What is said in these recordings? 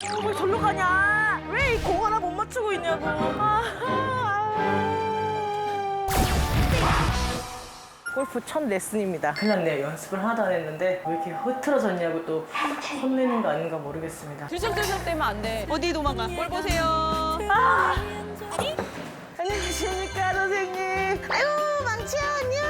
왜 절로 가냐? 왜 이 공 하나 못 맞추고 있냐고. 골프 첫 레슨입니다. 큰일 났네요. 연습을 하나도 안 했는데 왜 이렇게 흐트러졌냐고 또 혼내는 거 아닌가 모르겠습니다. 들썩들썩 되면 안 돼. 어디 도망가? 볼 보세요. 안녕하십니까 선생님. 아유 망치야 안녕.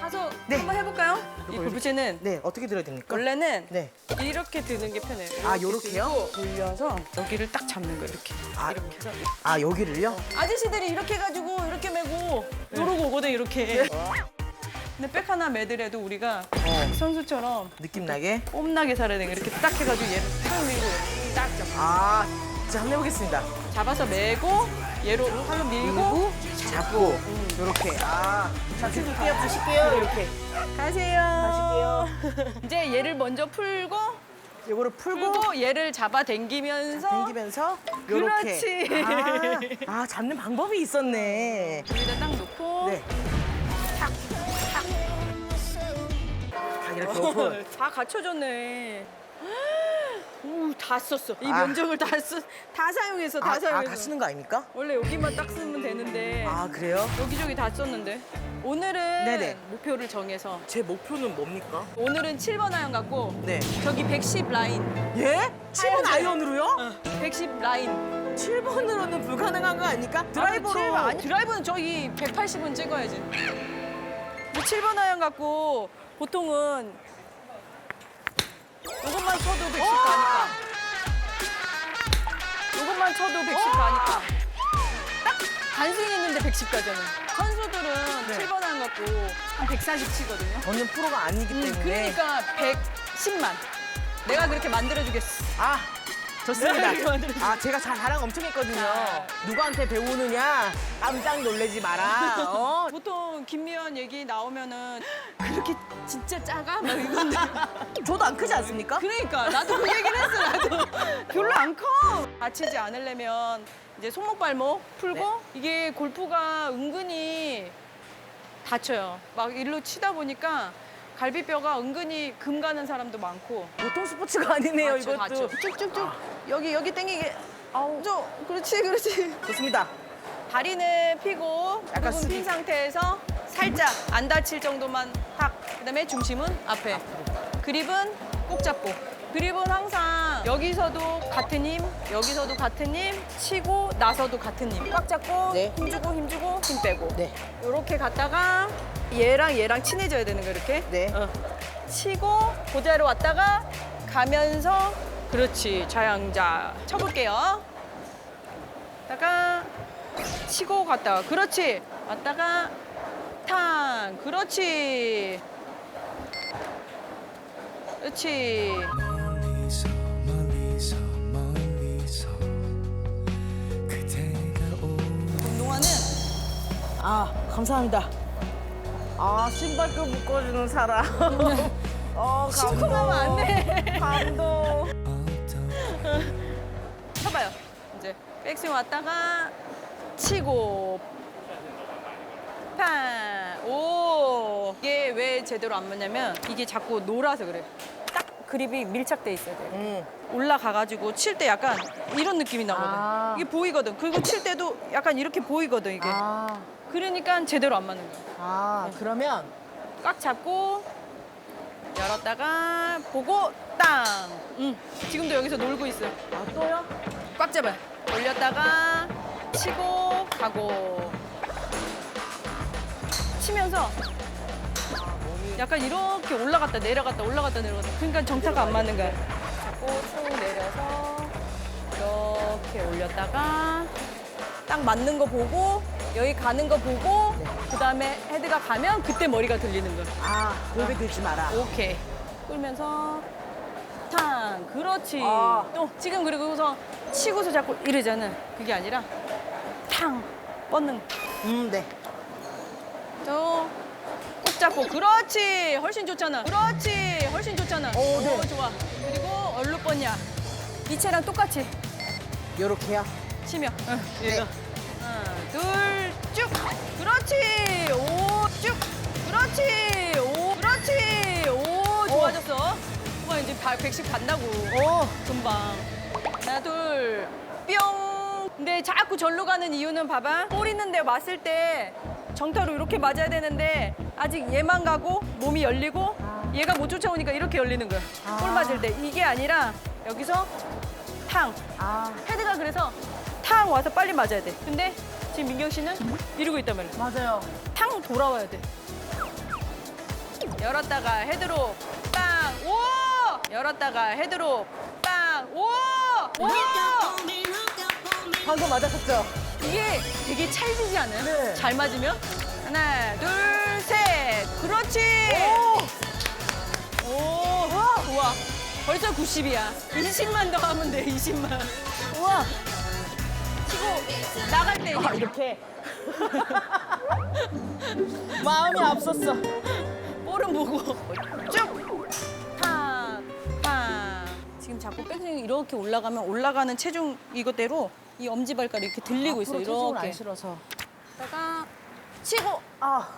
가서 네. 한번 해볼까요? 이 골프채는 네 어떻게 들어야 됩니까? 원래는 네. 이렇게 드는 게 편해요. 아, 이렇게 요렇게요? 들고 돌려서 여기를 딱 잡는 거 이렇게. 아, 이렇게 해서. 아 여기를요? 아저씨들이 이렇게 해가지고 이렇게 메고 이러고 오거든 이렇게. 근데 백 하나 매더라도 우리가 선수처럼 느낌 나게. 뽐나게 살아야 돼. 이렇게 딱 해가지고 얘를 탁 밀고 딱 잡고. 아 진짜 한번 해보겠습니다. 잡아서 메고 얘로 팔로 밀고 잡고 요렇게. 자 드릴게요. 가실게요. 이렇게. 가세요. 이제 얘를 먼저 풀고 요거를 풀고 얘를 잡아 당기면서 당기면서 요렇게. 그렇지. 아 잡는 방법이 있었네. 여기다 딱 놓고 네. 탁 이렇게 오픈. 다 갖춰졌네. 오, 다 썼어. 이 아. 면적을 다 사용해서 다 사용해서. 다 쓰는 거 아닙니까? 원래 여기만 딱 쓰면 되는데 아 그래요? 여기저기 다 썼는데 오늘은 네네. 목표를 정해서 제 목표는 뭡니까? 오늘은 7번 아이언 갖고 네. 저기 110 라인 예? 7번 아이언으로요? 110 라인 7번으로는 불가능한 거 아닙니까? 드라이버로. 아니, 드라이브는 저기 180은 찍어야지. 7번 아이언 갖고 보통은 이것만 쳐도 110 가니까. 이것만 쳐도 110 가니까. 딱 반스윙 했는데 110 가잖아. 선수들은 네. 7번 아이언 갖고 한 140 치거든요. 저는 프로가 아니기 때문에. 그러니까 110만. 내가 그렇게 만들어주겠어. 아 좋습니다. 네, 만들어주세요. 아 제가 자랑 엄청 했거든요. 자. 누구한테 배우느냐? 깜짝 놀래지 마라. 보통 김미연 얘기 나오면은 그렇게 진짜 작아? 막 이건데. 저도 안 크지 않습니까? 그러니까 나도 그 얘기를 했어. 나도 별로 안 커. 다치지 않으려면 이제 손목 발목 풀고 네. 이게 골프가 은근히 다쳐요. 막 일로 치다 보니까 갈비뼈가 은근히 금 가는 사람도 많고. 보통 스포츠가 아니네요 다쳐, 이것도. 다쳐. 쭉쭉쭉 여기 땡기게. 아우. 그렇지. 좋습니다. 다리는 펴고 약간 무릎은 핀 상태에서 살짝 안 다칠 정도만 탁. 그다음에 중심은 앞에. 그립은 꼭 잡고. 그립은 항상 여기서도 같은 힘, 여기서도 같은 힘, 치고 나서도 같은 힘. 꽉 잡고 네. 힘주고 힘 빼고. 네. 이렇게 갔다가 얘랑 친해져야 되는 거 이렇게. 네. 치고 고자로 왔다가 가면서 그렇지 좌양자 쳐볼게요. 다가 치고 갔다가 그렇지 왔다가 탕 그렇지 멀리서 멀리서 멀리서 그대가 운동화는 아 감사합니다. 아 신발끈 묶어주는 사람. 신고 가면 안 돼. 감동. 쳐봐요. 이제 백스윙 왔다가 치고 오 이게 왜 제대로 안 맞냐면 이게 자꾸 놀아서 그래. 딱 그립이 밀착돼 있어야 돼. 올라가가지고 칠 때 약간 이런 느낌이 나거든. 아. 이게 보이거든. 그리고 칠 때도 약간 이렇게 보이거든 이게. 그러니까 제대로 안 맞는 거야. 그러면 꽉 잡고 열었다가 보고 땅. 지금도 여기서 놀고 있어. 또요? 꽉 잡아요. 올렸다가 치고 가고 치면서 약간 이렇게 올라갔다 내려갔다 올라갔다 내려갔다. 그러니까 정타가 안 맞는 거야. 잡고 쭉 내려서 이렇게 올렸다가 딱 맞는 거 보고 여기 가는 거 보고 그다음에 헤드가 가면 그때 머리가 들리는 거야. 고개 들지 마라. 오케이. 끌면서 탕. 그렇지. 아. 또 지금 그리고서 치고서 자꾸 이러잖아. 그게 아니라 탕. 뻗는 거. 네. 또 꼭 잡고. 그렇지. 훨씬 좋잖아. 그렇지. 훨씬 좋잖아. 오, 네. 좋아. 그리고 얼로 뻗냐. 이채랑 똑같이 요렇게요. 치며. 네. 얘가. 하나, 둘, 쭉. 그렇지. 오, 쭉. 그렇지. 오, 그렇지. 오, 좋아졌어. 오빠 이제 110 간다고. 금방. 하나, 둘, 뿅. 근데 자꾸 절로 가는 이유는 봐봐. 볼 있는데 왔을 때 정타로 이렇게 맞아야 되는데 아직 얘만 가고 몸이 열리고 얘가 못 쫓아오니까 이렇게 열리는 거야. 볼 맞을 때. 이게 아니라 여기서 탕. 헤드가 그래서 탕 와서 빨리 맞아야 돼. 근데 지금 민경 씨는 이러고 있단 말이야. 맞아요. 탕 돌아와야 돼. 열었다가 헤드로 빵! 오! 열었다가 헤드로 빵! 오! 오! 방금 맞았었죠? 이게 되게 찰지지 않아요? 네. 잘 맞으면? 하나, 둘, 셋. 그렇지! 오! 좋아. 벌써 90이야. 20만 더 하면 돼, 20만. 우와. 치고 나갈 때 이제 이렇게. 마음이 앞섰어. 볼은 보고 쭉! 탕! 탕! 지금 자꾸 백스윙 이렇게 올라가면 올라가는 체중 이것대로 이 엄지발가락이 이렇게 들리고 있어, 이렇게. 안 실어서. 다가 치고 아,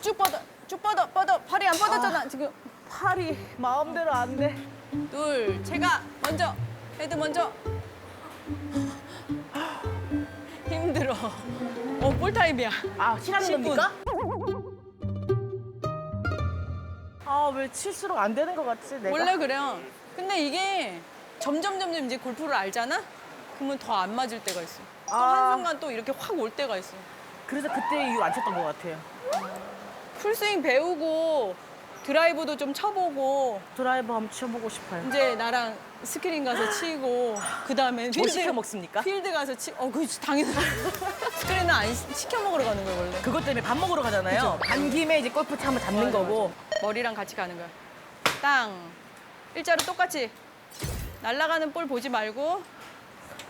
쭉 뻗어, 쭉 뻗어, 뻗어. 팔이 안 뻗었잖아, 지금. 팔이 마음대로 안 돼. 둘, 제가 먼저, 헤드 먼저. 힘들어. 볼타임이야. 아, 실하는 10분. 겁니까? 아, 왜 칠수록 안 되는 것 같지, 내가? 원래 그래요. 근데 이게 점점 이제 골프를 알잖아? 그러면 더 안 맞을 때가 있어. 또 아. 한순간 또 이렇게 확 올 때가 있어. 그래서 그때 이유 안 쳤던 것 같아요. 풀스윙 배우고 드라이브도 좀 쳐보고 드라이브 한번 치워보고 싶어요. 이제 나랑 스크린 가서 치고 그다음에 뭐 시켜 먹습니까? 필드 가서 그렇지 당연히 스크린은 안 시켜 먹으러 가는 거야 원래. 그것 때문에 밥 먹으러 가잖아요. 간 김에 이제 골프 한번 잡는 맞아, 거고. 머리랑 같이 가는 거야. 땅. 일자로 똑같이 날아가는 볼 보지 말고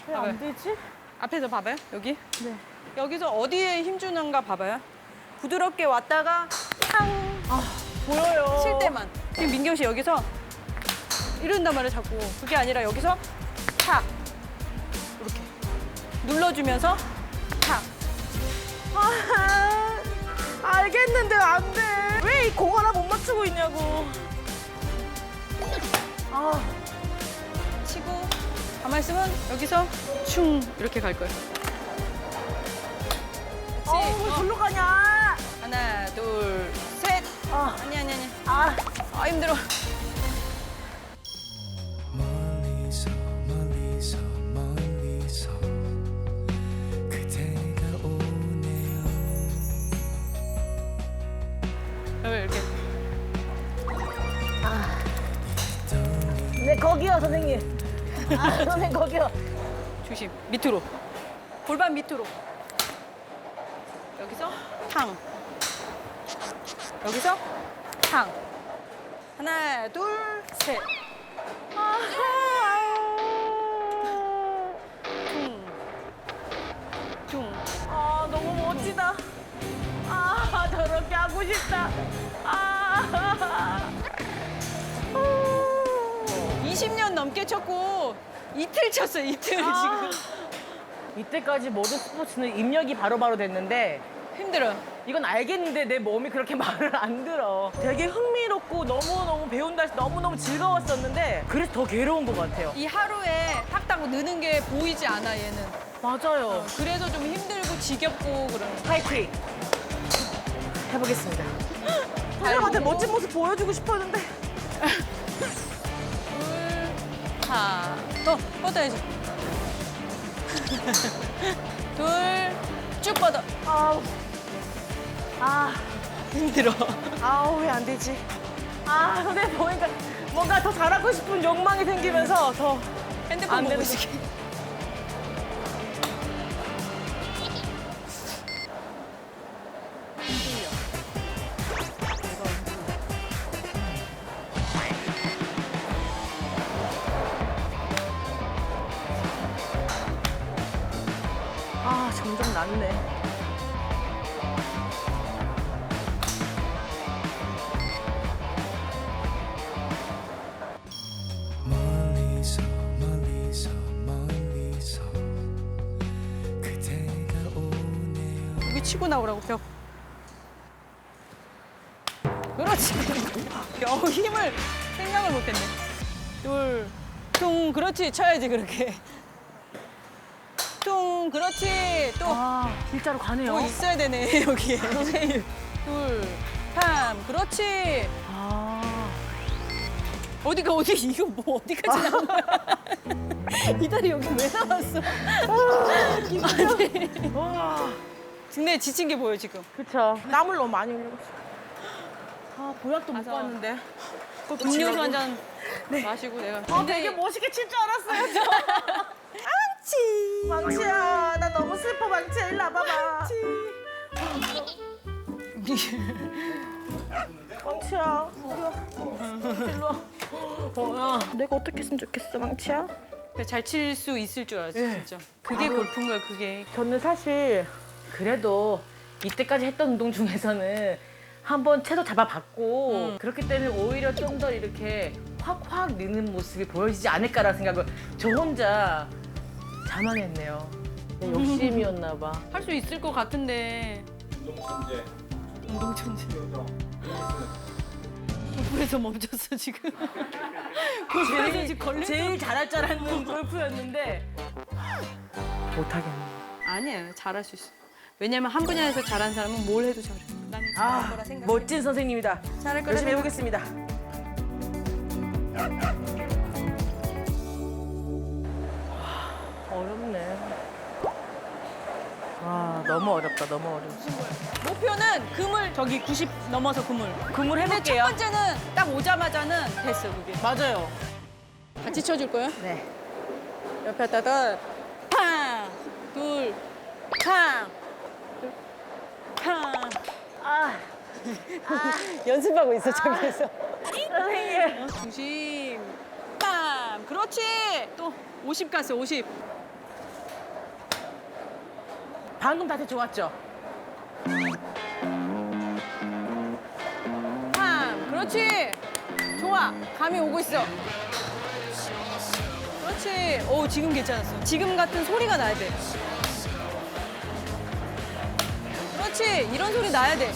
왜 안 되지? 앞에서 봐봐요. 여기. 네. 여기서 어디에 힘 주는가 봐봐요. 부드럽게 왔다가 탕. 보여요. 칠 때만. 지금 민경 씨 여기서 이런단 말이야 자꾸. 그게 아니라 여기서 탁. 이렇게 눌러주면서 탁. 아, 알겠는데 안 돼. 왜 이 공 하나 못 맞추고 있냐고. 아, 치고 가만 있으면 여기서 충 이렇게 갈 거예요. 왜 절로 가냐? 하나, 둘, 셋. 아, 아니. 아, 힘들어. 멀리서 멀리서 멀리서 그대가 오네요 이렇게. 네, 거기요, 선생님. 아, 선생님, 거기요. 조심. 밑으로. 골반 밑으로. 여기서 탕. 여기서 탕. 하나, 둘, 셋. 퉁. 아, 너무 멋지다. 아, 저렇게 하고 싶다. 아. 20년 넘게 쳤고 이틀 쳤어요, 이틀 아. 지금. 이때까지 모든 스포츠는 입력이 바로바로 됐는데 힘들어요. 이건 알겠는데 내 몸이 그렇게 말을 안 들어. 되게 흥미롭고 너무너무 배운다 해서 너무너무 즐거웠었는데 그래서 더 괴로운 것 같아요. 이 하루에 탁탁 느는 게 보이지 않아, 얘는. 맞아요. 그래서 좀 힘들고 지겹고 그러는 거야. 파이팅! 해보겠습니다. 선생님한테 멋진 모습 보여주고 싶었는데. 둘, 하. 더 뻗어야지. 둘, 쭉 뻗어. 아우. 아, 힘들어. 아우, 왜 안 되지? 아, 선생님 보니까 뭔가 더 잘하고 싶은 욕망이 생기면서 더. 핸드폰 안 보고 되는 있을게. 아, 점점 낫네. 멀리서 멀리서 멀리서 그대가 오네요 여기 치고 나오라고, 벽. 그렇지. 힘을 생각을 못했네. 둘, 퉁, 그렇지. 쳐야지 그렇게. 퉁 그렇지. 또 아, 일자로 가네요. 뭐 있어야 되네 여기에. 둘, 삼, 그렇지. 아, 어디 이거 뭐 어디까지 나온 거야? 이 다리 여기 왜 나왔어? 아니, 와, 근데 지친 게 보여 지금. 그쵸. 땀을 너무 많이 흘리고 있어. 아, 보약도 못 가서. 봤는데. 음료수 한 잔 마시고 내가. 아, 되게 멋있게 칠 줄 알았어요, 저. 망치. 망치야, 나 너무 슬퍼, 망치야. 일로 와봐봐. 망치야, 일로 와. 내가 어떻게 했으면 좋겠어, 망치야? 잘 칠 수 있을 줄 알았어 예. 진짜. 그게 골프인 거야 그게. 저는 사실 그래도 이때까지 했던 운동 중에서는 한번 채도 잡아봤고 그렇기 때문에 오히려 좀 더 이렇게 확확 느는 모습이 보여지지 않을까라는 생각을 저 혼자 자만했네요. 욕심이었나 봐. 할 수 있을 것 같은데. 운동 천재. 골프에서 멈췄어 지금. 골프에서 지금 걸릴 제일 잘할 줄 알았는 골프였는데 못하겠네. 아니에요. 잘할 수 있어. 왜냐면 한 분야에서 잘하는 사람은 뭘 해도 잘해. 난 잘할 거라 생각해. 멋진 선생님이다. 잘할 거라 열심히 생각. 해보겠습니다. 어렵네. 와, 너무 어렵다. 너무 어려워. 목표는 그물 저기 90 넘어서 그물. 그물 근데 첫 해볼게요. 번째는 딱 오자마자는 됐어 그게. 맞아요. 같이 쳐줄 거야? 네. 옆에 다가 팡, 둘, 팡, 둘, 팡. 아, 연습하고 있어 저기에서. 선생님. 중심. 빰. 그렇지. 또 50 갔어 50. 방금 다시 좋았죠? 빰. 그렇지. 좋아. 감이 오고 있어. 그렇지. 오 지금 괜찮았어. 지금 같은 소리가 나야 돼. 그렇지. 이런 소리 나야 돼.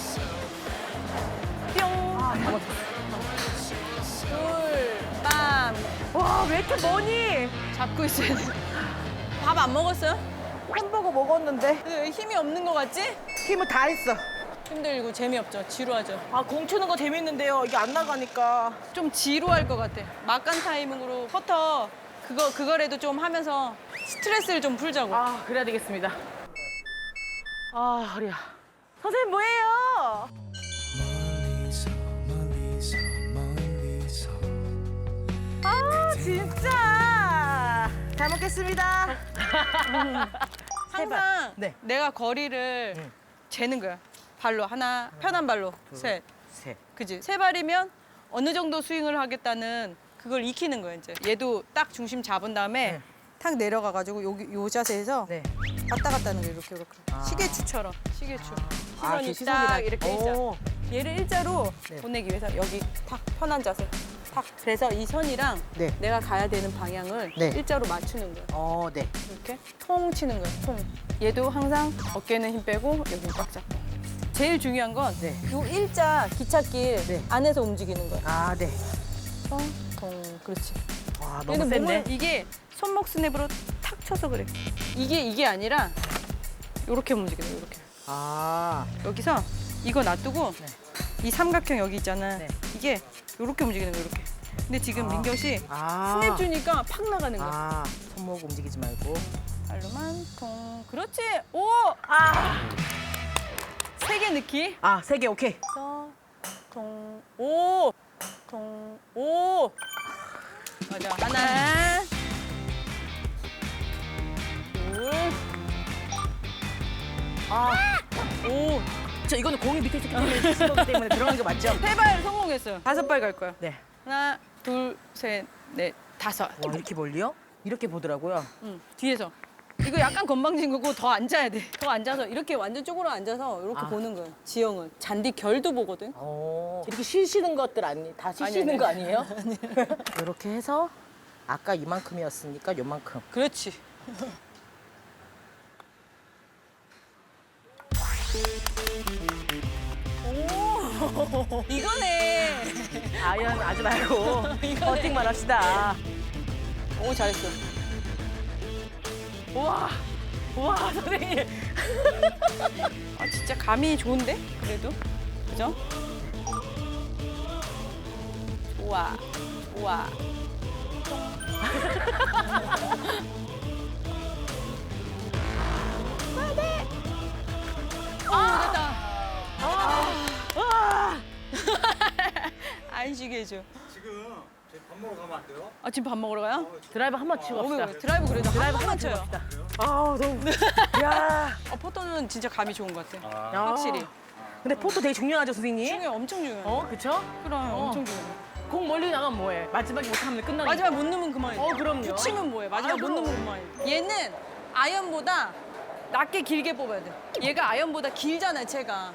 뿅. 아, 다 맞췄어. 둘. 빰. 와, 왜 이렇게 머니? 잡고 있어야 돼. 밥 안 먹었어요? 햄버거 먹었는데 근데 왜 힘이 없는 거 같지? 힘을 다 했어. 힘들고 재미없죠. 지루하죠. 아, 공 치는 거 재밌는데요. 이게 안 나가니까. 좀 지루할 것 같아. 막간 타이밍으로 퍼터 그거라도 좀 하면서 스트레스를 좀 풀자고. 아, 그래야 되겠습니다. 아, 허리야. 선생님 뭐예요? 멀리서 멀리서 멀리서 아, 진짜. 잘 먹겠습니다. 항상 네. 내가 거리를 재는 거야. 발로 하나, 편한 발로 셋. 셋. 그지? 세 발이면 어느 정도 스윙을 하겠다는 그걸 익히는 거야 이제. 얘도 딱 중심 잡은 다음에 네. 탁 내려가가지고 여기 요 자세에서 네. 왔다 갔다 하는 거야 이렇게. 아. 시계추처럼. 시계추. 아, 시선이 시선이랑. 딱 이렇게 일자. 오. 얘를 일자로 네. 보내기 위해서 여기 탁 편한 자세. 탁. 그래서 이 선이랑 네. 내가 가야 되는 방향을 네. 일자로 맞추는 거야. 네. 이렇게 통 치는 거야. 통. 얘도 항상 어깨는 힘 빼고 여기 꽉 잡고. 제일 중요한 건 네. 요 일자 기찻길 네. 안에서 움직이는 거야. 아, 네. 통, 통. 그렇지. 와, 너무 얘는 셌네. 몸을 이게 손목 스냅으로 탁 쳐서 그래. 이게 아니라 요렇게 움직이는 거야. 요렇게. 아, 여기서 이거 놔두고 네. 이 삼각형 여기 있잖아. 네. 이게 요렇게 움직이는 거야. 요렇게. 근데 지금 아. 민경 씨 아. 스냅 주니까 팍 나가는 거야. 아, 손목 움직이지 말고. 발로만 통. 그렇지. 오! 아, 세 개 넣기. 아, 세 개 오케이. 서, 통, 오! 통, 오! 맞아. 하나. 둘. 아, 오! 저 이거는 공이 밑에 있기 때문에 치는 거기 때문에 들어가는 게 맞죠? 세 발 성공했어요. 다섯 발 갈 거야. 네. 하나, 둘, 셋, 넷, 다섯. 와, 이렇게 멀리요? 이렇게 보더라고요. 응, 뒤에서. 이거 약간 건방진 거고 더 앉아야 돼. 더 앉아서 이렇게 완전 쪼그려 앉아서 이렇게 아. 보는 거야. 지형을. 잔디 결도 보거든. 이렇게 쉬시는 것들 다 쉬시는 아니. 거 아니에요? 이렇게 해서 아까 이만큼이었으니까 요만큼. 그렇지. 오, 이거네. 아연 하지 말고 버팅만 합시다. 오, 잘했어. 우와, 우와, 선생님. 아, 진짜 감이 좋은데? 그래도. 그죠? 좋아, 좋아. 됐다. 안 쉬게 해줘. 지금 저희 밥 먹으러 가면 안 돼요? 아, 지금 밥 먹으러 가요? 드라이브 한 번 치고 갑시다. 왜? 드라이브 그래도 한 번만 쳐요. 아우, 너무. 야. 포토는 진짜 감이 좋은 것 같아. 야. 확실히. 근데 포토 되게 중요하죠, 선생님? 중요해, 엄청 중요해. 그쵸? 그럼 엄청 중요해. 공 멀리 나가면 뭐해? 마지막에 못하면 끝나는 마지막 못 넣으면 그만이야. 그럼요. 붙이면 뭐해? 마지막 아, 못 그럼. 넣으면 그만이야. 얘는 아이언보다 낮게 길게 뽑아야 돼. 얘가 아이언보다 길잖아, 채가.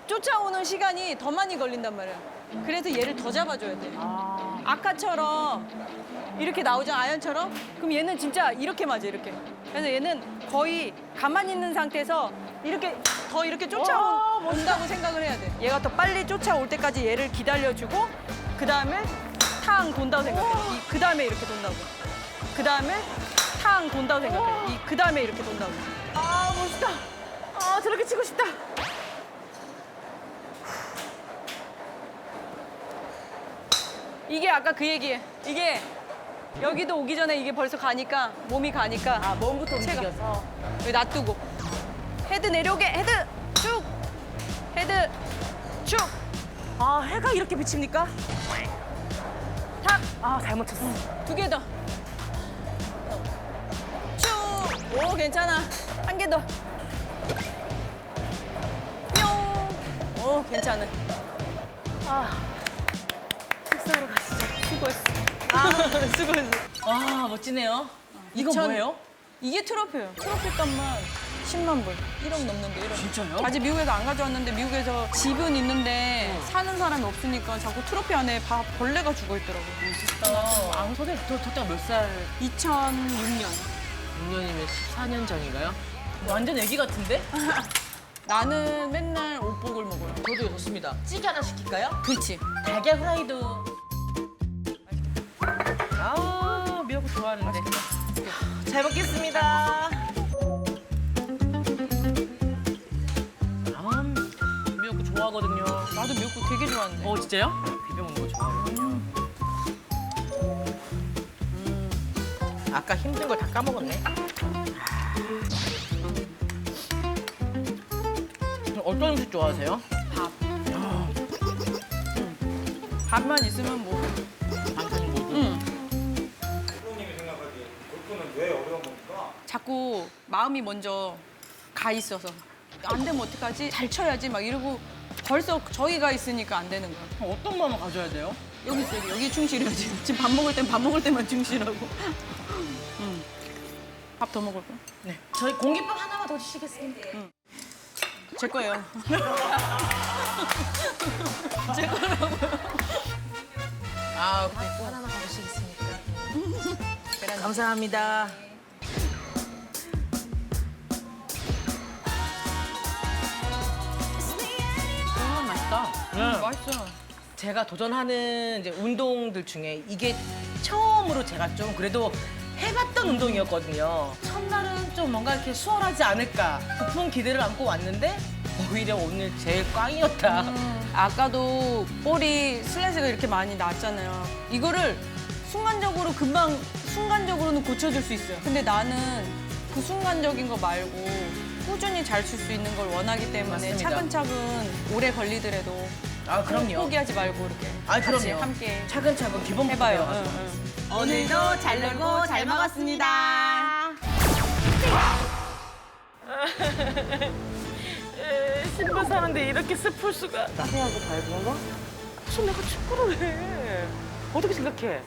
쫓아오는 시간이 더 많이 걸린단 말이야. 그래서 얘를 더 잡아줘야 돼. 아까처럼 이렇게 나오잖아, 아이언처럼. 그럼 얘는 진짜 이렇게 맞아, 이렇게. 그래서 얘는 거의 가만히 있는 상태에서 이렇게 더 이렇게 쫓아온다고 생각을 해야 돼. 얘가 더 빨리 쫓아올 때까지 얘를 기다려주고 그 다음에 탕 돈다고 생각해. 그 다음에 이렇게 돈다고. 그 다음에 탕 돈다고 생각해. 그 다음에 이렇게 돈다고. 아, 멋있다. 아, 저렇게 치고 싶다. 이게 아까 그 얘기해. 이게 여기도 오기 전에 이게 벌써 가니까 몸이 가니까 아, 몸부터 체가. 움직여서. 여기 놔두고 헤드 내려오게 헤드 쭉 헤드 쭉 아, 해가 이렇게 비칩니까? 탁 아, 잘못 쳤어. 두 개 더. 쭉. 오, 괜찮아. 한 개 더. 뿅. 오, 괜찮아. 아, 식사하러 가시죠. 수고했어. 아, 수고했어. 아, 멋지네요. 이거 2000. 뭐예요? 이게 트로피예요. 트로피 값만 10만 불. 1억 넘는데 1억. 진짜요? 아직 미국에서 안 가져왔는데 미국에서 집은 있는데 사는 사람이 없으니까 자꾸 트로피 안에 벌레가 죽어 있더라고. 아, 선생님, 저때가 몇 살? 2006년. 6년이면 14년 전인가요? 완전 애기 같은데? 나는 맨날 옷복을 먹어요. 저도 좋습니다. 찌개 하나 시킬까요? 그렇지. 달걀 후라이드. 아, 미역국 좋아하는데. 잘 먹겠습니다. 아, 미역국 좋아하거든요. 나도 미역국 되게 좋아하는데. 진짜요? 비벼 먹는 거 좋아하거든요. 아까 힘든 걸 다 까먹었네. 어떤 음식 좋아하세요? 밥. 밥만 있으면 뭐. 반찬이 뭐죠? 대표님이 생각하기에 골프는 왜 어려운 겁니까? 자꾸 마음이 먼저 가 있어서 안 되면 어떡하지? 잘 쳐야지 막 이러고 벌써 저기가 있으니까 안 되는 거야. 어떤 마음을 가져야 돼요? 여기 있어, 여기 충실해야지. 지금 밥 먹을 땐 밥 먹을 때만 충실하고. 밥 더 먹을 거야? 네. 저희 공깃밥 하나만 더 주시겠습니까? 제 거예요. 아, 공깃밥 하나만 더 주시겠습니까? 감사합니다. 맛있다. 맛있어. 제가 도전하는 이제 운동들 중에 이게 처음으로 제가 좀 그래도 해봤던 운동이었거든요. 첫날은 좀 뭔가 이렇게 수월하지 않을까 높은 기대를 안고 왔는데 오히려 오늘 제일 꽝이었다. 아까도 볼이 슬라이스가 이렇게 많이 났잖아요. 이거를 순간적으로는 고쳐줄 수 있어요. 근데 나는 그 순간적인 거 말고 꾸준히 잘 칠 수 있는 걸 원하기 때문에 맞습니다. 차근차근 오래 걸리더라도 아, 그럼요. 포기하지 말고 이렇게 아, 같이 그럼요. 함께 차근차근 기본부터 해봐요. 배워가지고. 오늘도 잘 놀고 잘 먹었습니다. 신발 사는데 이렇게 슬플 수가. 따뜻하고 밝은 거? 무슨 내가 축구를 해. 어떻게 생각해?